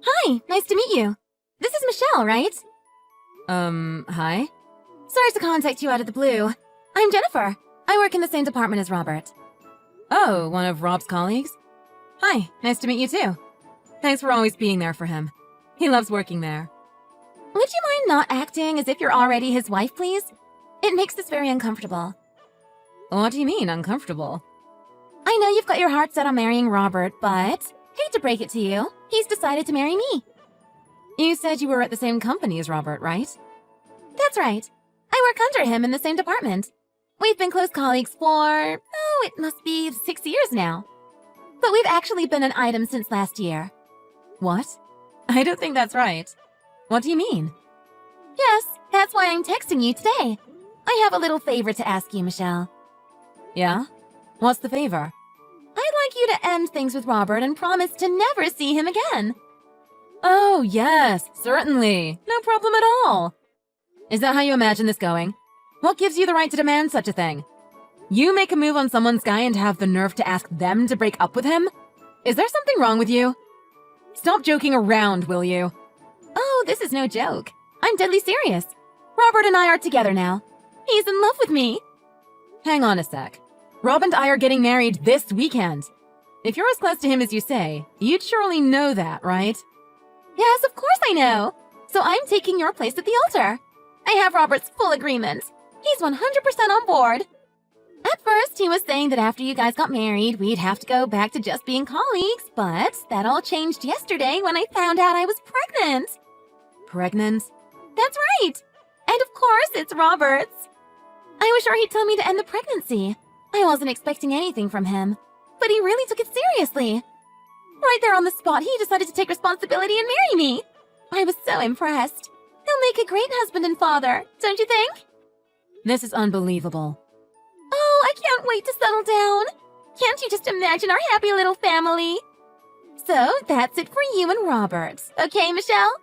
Hi, nice to meet you. This is Michelle, right? Hi? Sorry to contact you out of the blue. I'm Jennifer. I work in the same department as Robert. Oh, one of Rob's colleagues? Hi, nice to meet you too. Thanks for always being there for him. He loves working there. Would you mind not acting as if you're already his wife, please? It makes this very uncomfortable. What do you mean, uncomfortable? I know you've got your heart set on marrying Robert, but hate to break it to you, he's decided to marry me. You said you were at the same company as Robert, right? That's right. I work under him in the same department. We've been close colleagues for, it must be 6 years now. But we've actually been an item since last year. What? I don't think that's right. What do you mean? Yes, that's why I'm texting you today. I have a little favor to ask you, Michelle. Yeah? What's the favor? I'd like you to end things with Robert and promise to never see him again. Oh, yes, certainly. No problem at all. Is that how you imagine this going? What gives you the right to demand such a thing? You make a move on someone's guy and have the nerve to ask them to break up with him? Is there something wrong with you? Stop joking around, will you? Oh, this is no joke. I'm deadly serious. Robert and I are together now. He's in love with me. Hang on a sec. Rob and I are getting married this weekend. If you're as close to him as you say, you'd surely know that, right? Yes, of course I know. So I'm taking your place at the altar. I have Robert's full agreement. He's 100% on board. At first, he was saying that after you guys got married, we'd have to go back to just being colleagues, but that all changed yesterday when I found out I was pregnant. Pregnant? That's right. And of course, it's Robert's. I was sure he'd tell me to end the pregnancy. I wasn't expecting anything from him, but he really took it seriously. Right there on the spot, he decided to take responsibility and marry me. I was so impressed. He'll make a great husband and father, don't you think? This is unbelievable. Oh, I can't wait to settle down. Can't you just imagine our happy little family? So, that's it for you and Robert. Okay, Michelle?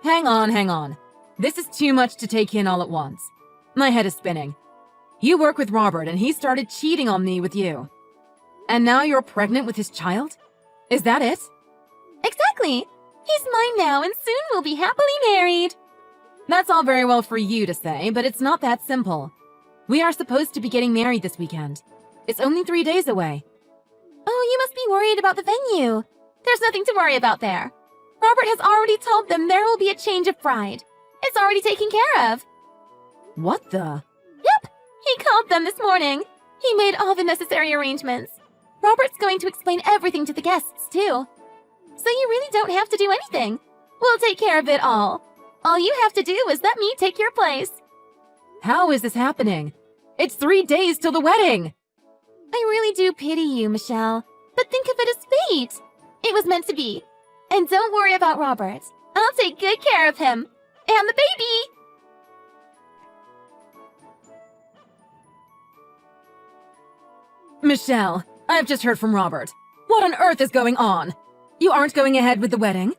Hang on. This is too much to take in all at once. My head is spinning. You work with Robert and he started cheating on me with you. And now you're pregnant with his child? Is that it? Exactly. He's mine now and soon we'll be happily married. That's all very well for you to say, but it's not that simple. We are supposed to be getting married this weekend. It's only 3 days away. Oh, you must be worried about the venue. There's nothing to worry about there. Robert has already told them there will be a change of bride. It's already taken care of. What the? Yep, he called them this morning. He made all the necessary arrangements. Robert's going to explain everything to the guests, too. So you really don't have to do anything. We'll take care of it all. All you have to do is let me take your place. How is this happening? It's 3 days till the wedding. I really do pity you, Michelle. But think of it as fate. It was meant to be. And don't worry about Robert. I'll take good care of him. And the baby! Michelle, I've just heard from Robert. What on earth is going on? You aren't going ahead with the wedding?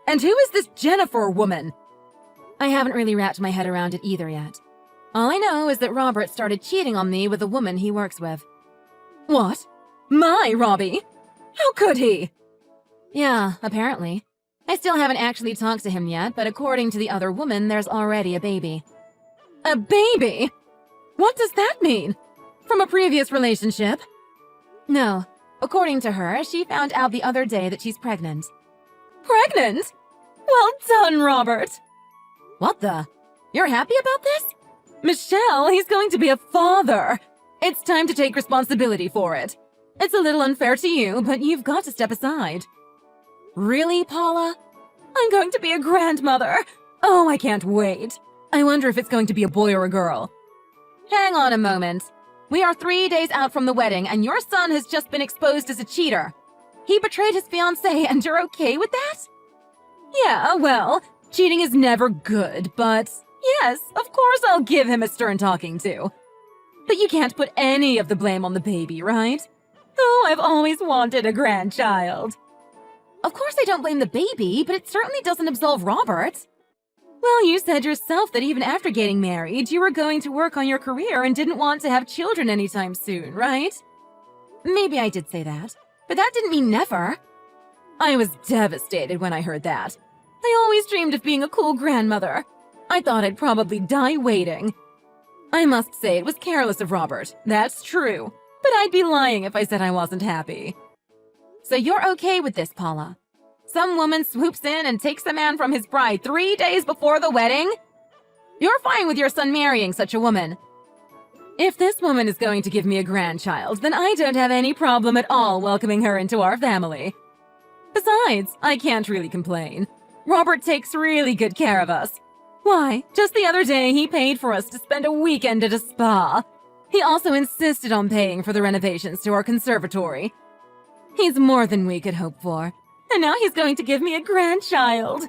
And who is this Jennifer woman? I haven't really wrapped my head around it either yet. All I know is that Robert started cheating on me with a woman he works with. What? My Robbie? How could he? Yeah, apparently. I still haven't actually talked to him yet, but according to the other woman, there's already a baby. A baby? What does that mean? From a previous relationship? No. According to her, she found out the other day that she's pregnant. Pregnant? Well done, Robert! What the? You're happy about this? Michelle, he's going to be a father! It's time to take responsibility for it. It's a little unfair to you, but you've got to step aside. Really, Paula? I'm going to be a grandmother! Oh, I can't wait. I wonder if it's going to be a boy or a girl. Hang on a moment. We are 3 days out from the wedding, and your son has just been exposed as a cheater. He betrayed his fiancée, and you're okay with that? Yeah, well, cheating is never good, but yes, of course I'll give him a stern talking to. But you can't put any of the blame on the baby, right? Oh, I've always wanted a grandchild. Of course I don't blame the baby, but it certainly doesn't absolve Robert. Well, you said yourself that even after getting married, you were going to work on your career and didn't want to have children anytime soon, right? Maybe I did say that, but that didn't mean never. I was devastated when I heard that. I always dreamed of being a cool grandmother. I thought I'd probably die waiting. I must say it was careless of Robert, that's true. But I'd be lying if I said I wasn't happy. So you're okay with this, Paula? Some woman swoops in and takes a man from his bride 3 days before the wedding? You're fine with your son marrying such a woman. If this woman is going to give me a grandchild, then I don't have any problem at all welcoming her into our family. Besides, I can't really complain. Robert takes really good care of us. Why, just the other day he paid for us to spend a weekend at a spa. He also insisted on paying for the renovations to our conservatory. He's more than we could hope for. And now he's going to give me a grandchild.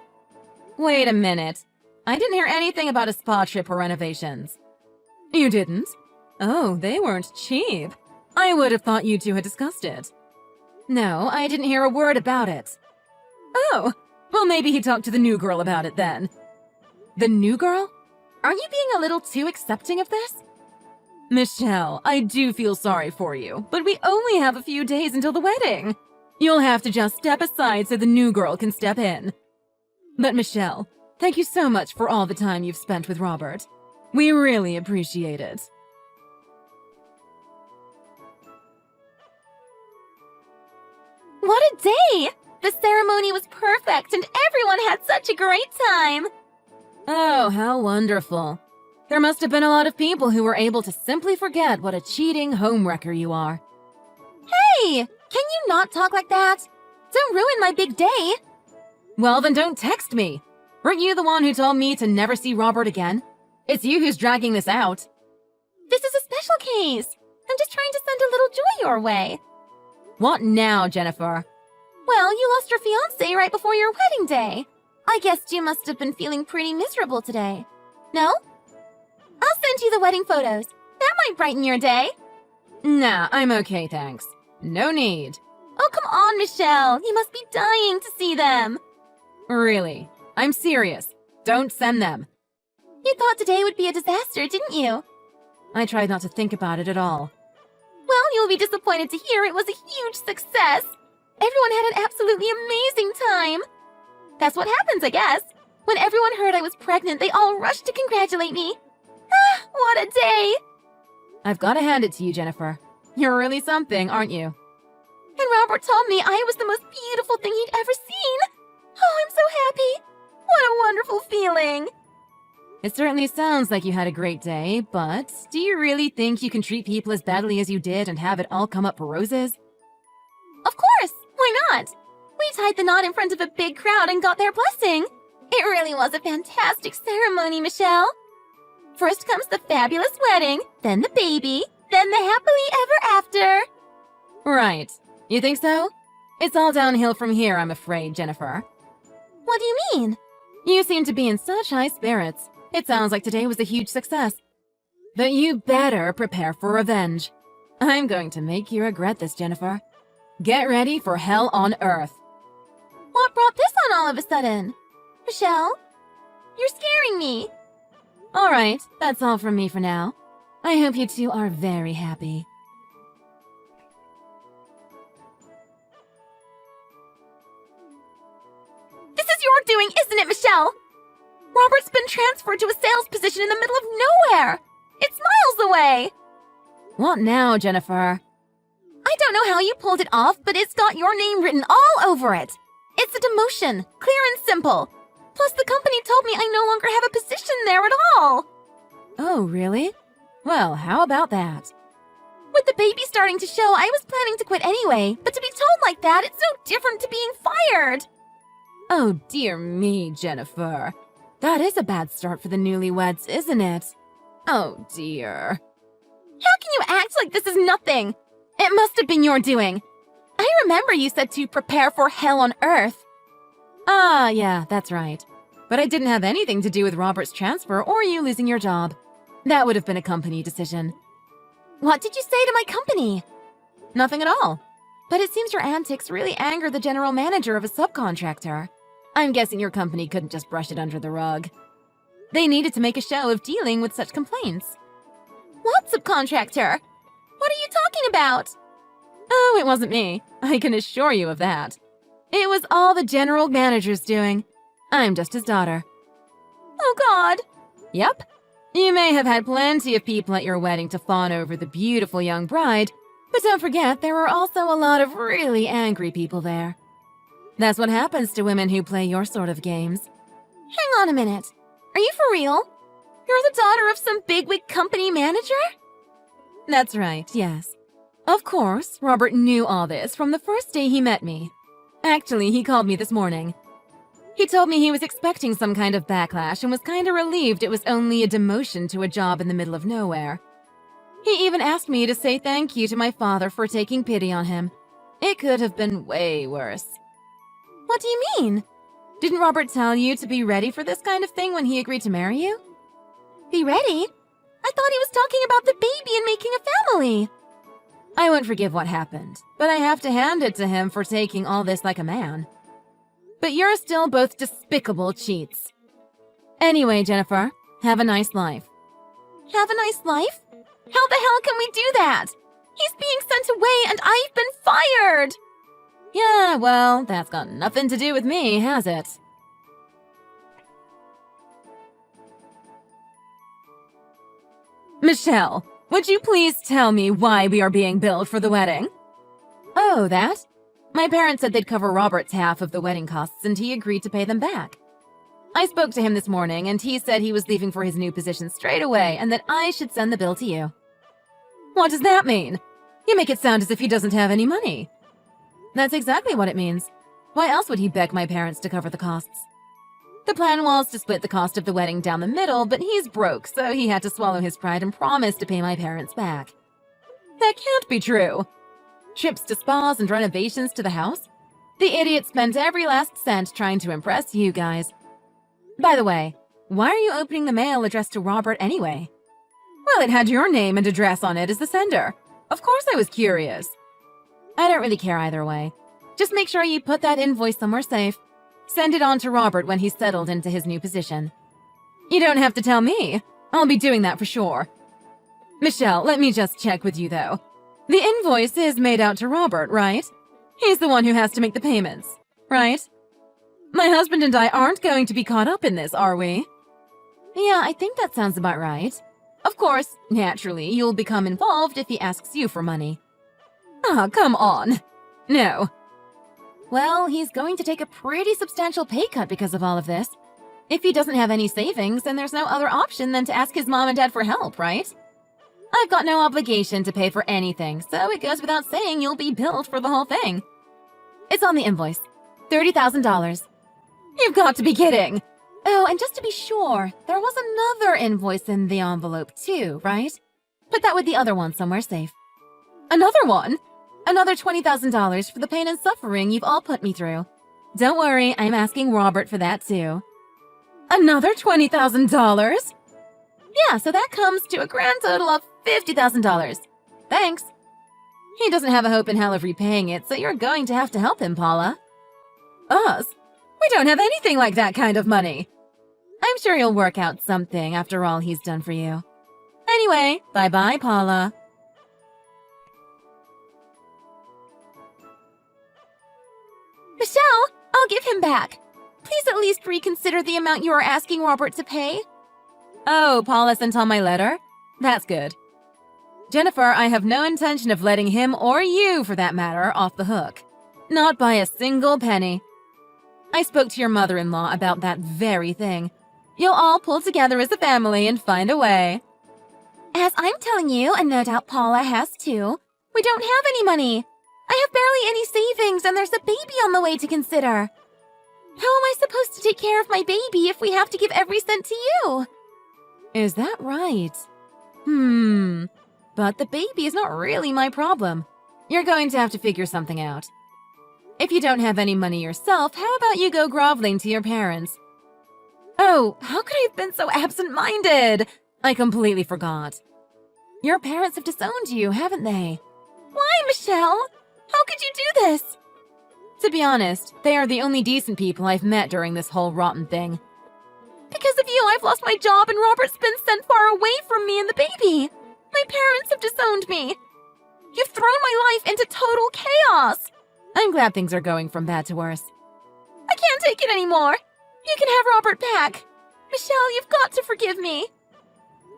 Wait a minute. I didn't hear anything about a spa trip or renovations. You didn't? Oh, they weren't cheap. I would have thought you two had discussed it. No, I didn't hear a word about it. Oh, well maybe he talked to the new girl about it then. The new girl? Aren't you being a little too accepting of this? Michelle, I do feel sorry for you, but we only have a few days until the wedding. You'll have to just step aside so the new girl can step in. But Michelle, thank you so much for all the time you've spent with Robert. We really appreciate it. What a day! The ceremony was perfect and everyone had such a great time! Oh, how wonderful. There must have been a lot of people who were able to simply forget what a cheating homewrecker you are. Hey! Can you not talk like that? Don't ruin my big day! Well, then don't text me. Weren't you the one who told me to never see Robert again? It's you who's dragging this out. This is a special case. I'm just trying to send a little joy your way. What now, Jennifer? Well, you lost your fiancé right before your wedding day. I guess you must have been feeling pretty miserable today. No? I'll send you the wedding photos. That might brighten your day. Nah, I'm okay, thanks. No need. Oh, come on, Michelle. You must be dying to see them. Really? I'm serious. Don't send them. You thought today would be a disaster, didn't you? I tried not to think about it at all. Well, you'll be disappointed to hear it was a huge success. Everyone had an absolutely amazing time. That's what happens, I guess. When everyone heard I was pregnant, they all rushed to congratulate me. Ah, what a day! I've got to hand it to you, Jennifer. You're really something, aren't you? And Robert told me I was the most beautiful thing he'd ever seen. Oh, I'm so happy. What a wonderful feeling. It certainly sounds like you had a great day, but do you really think you can treat people as badly as you did and have it all come up roses? Of course, why not? We tied the knot in front of a big crowd and got their blessing. It really was a fantastic ceremony, Michelle. First comes the fabulous wedding, then the baby, then the happily ever after. Right. You think so? It's all downhill from here, I'm afraid, Jennifer. What do you mean? You seem to be in such high spirits. It sounds like today was a huge success. But you better prepare for revenge. I'm going to make you regret this, Jennifer. Get ready for hell on earth. What brought this on all of a sudden? Michelle, you're scaring me. All right, that's all from me for now. I hope you two are very happy. This is your doing, isn't it, Michelle? Robert's been transferred to a sales position in the middle of nowhere. It's miles away. What now, Jennifer? I don't know how you pulled it off, but it's got your name written all over it. It's a demotion, clear and simple. Plus, the company told me I no longer have a position there at all. Oh, really? Well, how about that? With the baby starting to show, I was planning to quit anyway, but to be told like that, it's so different to being fired. Oh, dear me, Jennifer. That is a bad start for the newlyweds, isn't it? Oh, dear. How can you act like this is nothing? It must have been your doing. I remember you said to prepare for hell on earth. Ah, yeah, that's right. But I didn't have anything to do with Robert's transfer or you losing your job. That would have been a company decision. What did you say to my company? Nothing at all. But it seems your antics really angered the general manager of a subcontractor. I'm guessing your company couldn't just brush it under the rug. They needed to make a show of dealing with such complaints. What subcontractor? What are you talking about? Oh, it wasn't me. I can assure you of that. It was all the general manager's doing. I'm just his daughter. Oh God! Yep. You may have had plenty of people at your wedding to fawn over the beautiful young bride, but don't forget there were also a lot of really angry people there. That's what happens to women who play your sort of games. Hang on a minute. Are you for real? You're the daughter of some bigwig company manager? That's right, yes. Of course, Robert knew all this from the first day he met me. Actually, he called me this morning. He told me he was expecting some kind of backlash and was kinda relieved it was only a demotion to a job in the middle of nowhere. He even asked me to say thank you to my father for taking pity on him. It could have been way worse. What do you mean? Didn't Robert tell you to be ready for this kind of thing when he agreed to marry you? Be ready? I thought he was talking about the baby and making a family. I won't forgive what happened, but I have to hand it to him for taking all this like a man. But you're still both despicable cheats. Anyway, Jennifer, have a nice life. Have a nice life? How the hell can we do that? He's being sent away and I've been fired! Yeah, well, that's got nothing to do with me, has it? Michelle, would you please tell me why we are being billed for the wedding? Oh, that? My parents said they'd cover Robert's half of the wedding costs and he agreed to pay them back. I spoke to him this morning and he said he was leaving for his new position straight away and that I should send the bill to you. What does that mean? You make it sound as if he doesn't have any money. That's exactly what it means. Why else would he beg my parents to cover the costs? The plan was to split the cost of the wedding down the middle, but he's broke, so he had to swallow his pride and promise to pay my parents back. That can't be true. Trips to spas and renovations to the house? The idiot spent every last cent trying to impress you guys. By the way, why are you opening the mail addressed to Robert anyway? Well, it had your name and address on it as the sender. Of course I was curious. I don't really care either way. Just make sure you put that invoice somewhere safe. Send it on to Robert when he's settled into his new position. You don't have to tell me. I'll be doing that for sure. Michelle, let me just check with you though. The invoice is made out to Robert, right? He's the one who has to make the payments, right? My husband and I aren't going to be caught up in this, are we? Yeah, I think that sounds about right. Of course, naturally, you'll become involved if he asks you for money. Ah, come on. No. Well, he's going to take a pretty substantial pay cut because of all of this. If he doesn't have any savings, then there's no other option than to ask his mom and dad for help, right? I've got no obligation to pay for anything, so it goes without saying you'll be billed for the whole thing. It's on the invoice. $30,000. You've got to be kidding! Oh, and just to be sure, there was another invoice in the envelope too, right? Put that with the other one somewhere safe. Another one? Another $20,000 for the pain and suffering you've all put me through. Don't worry, I'm asking Robert for that too. Another $20,000? Yeah, so that comes to a grand total of $50,000. Thanks. He doesn't have a hope in hell of repaying it, so you're going to have to help him, Paula. Us? We don't have anything like that kind of money. I'm sure you'll work out something after all he's done for you. Anyway, bye-bye, Paula. Michelle, I'll give him back. Please at least reconsider the amount you are asking Robert to pay. Oh, Paula sent on my letter? That's good. Jennifer, I have no intention of letting him, or you for that matter, off the hook. Not by a single penny. I spoke to your mother-in-law about that very thing. You'll all pull together as a family and find a way. As I'm telling you, and no doubt Paula has too, we don't have any money. I have barely any savings, and there's a baby on the way to consider. How am I supposed to take care of my baby if we have to give every cent to you? Is that right? But the baby is not really my problem. You're going to have to figure something out. If you don't have any money yourself, how about you go groveling to your parents? Oh, how could I have been so absent-minded? I completely forgot. Your parents have disowned you, haven't they? Why, Michelle? How could you do this? To be honest, they are the only decent people I've met during this whole rotten thing. Because of you, I've lost my job and Robert's been sent far away from me and the baby. My parents have disowned me. You've thrown my life into total chaos. I'm glad things are going from bad to worse. I can't take it anymore. You can have Robert back. Michelle, you've got to forgive me.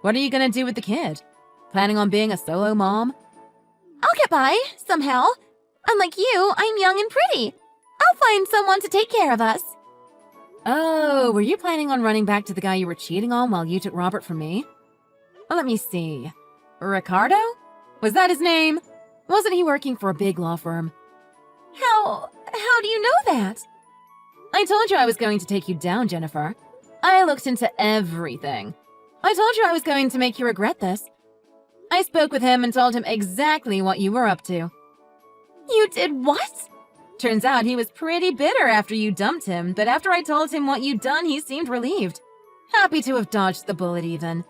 What are you gonna do with the kid? Planning on being a solo mom? I'll get by, somehow. Unlike you, I'm young and pretty. I'll find someone to take care of us. Oh, were you planning on running back to the guy you were cheating on while you took Robert from me? Well, let me see. Ricardo? Was that his name? Wasn't he working for a big law firm? How do you know that? I told you I was going to take you down, Jennifer. I looked into everything. I told you I was going to make you regret this. I spoke with him and told him exactly what you were up to. You did what? Turns out he was pretty bitter after you dumped him, but after I told him what you'd done, he seemed relieved. Happy to have dodged the bullet even.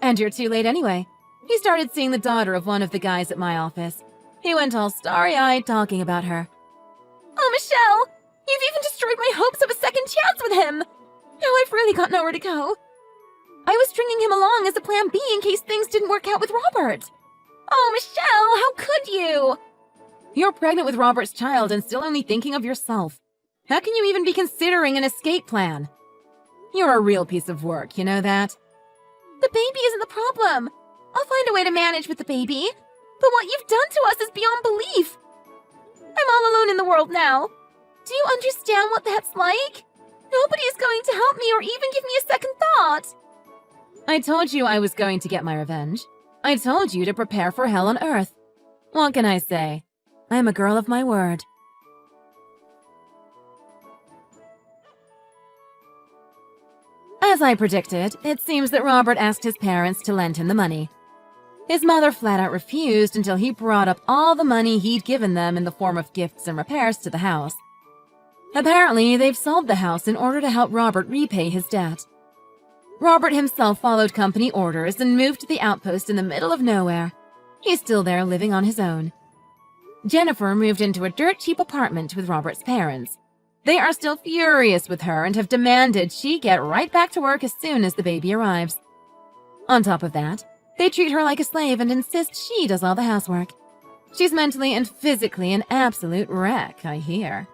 And you're too late anyway. He started seeing the daughter of one of the guys at my office. He went all starry-eyed talking about her. Oh, Michelle! You've even destroyed my hopes of a second chance with him! Now I've really got nowhere to go. I was stringing him along as a plan B in case things didn't work out with Robert. Oh, Michelle, how could you? You're pregnant with Robert's child and still only thinking of yourself. How can you even be considering an escape plan? You're a real piece of work, you know that? The baby isn't the problem. I'll find a way to manage with the baby. But what you've done to us is beyond belief. I'm all alone in the world now. Do you understand what that's like? Nobody is going to help me or even give me a second thought. I told you I was going to get my revenge. I told you to prepare for hell on earth. What can I say? I'm a girl of my word. As I predicted, it seems that Robert asked his parents to lend him the money. His mother flat out refused until he brought up all the money he'd given them in the form of gifts and repairs to the house. Apparently, they've sold the house in order to help Robert repay his debt. Robert himself followed company orders and moved to the outpost in the middle of nowhere. He's still there living on his own. Jennifer moved into a dirt-cheap apartment with Robert's parents. They are still furious with her and have demanded she get right back to work as soon as the baby arrives. On top of that, they treat her like a slave and insist she does all the housework. She's mentally and physically an absolute wreck, I hear.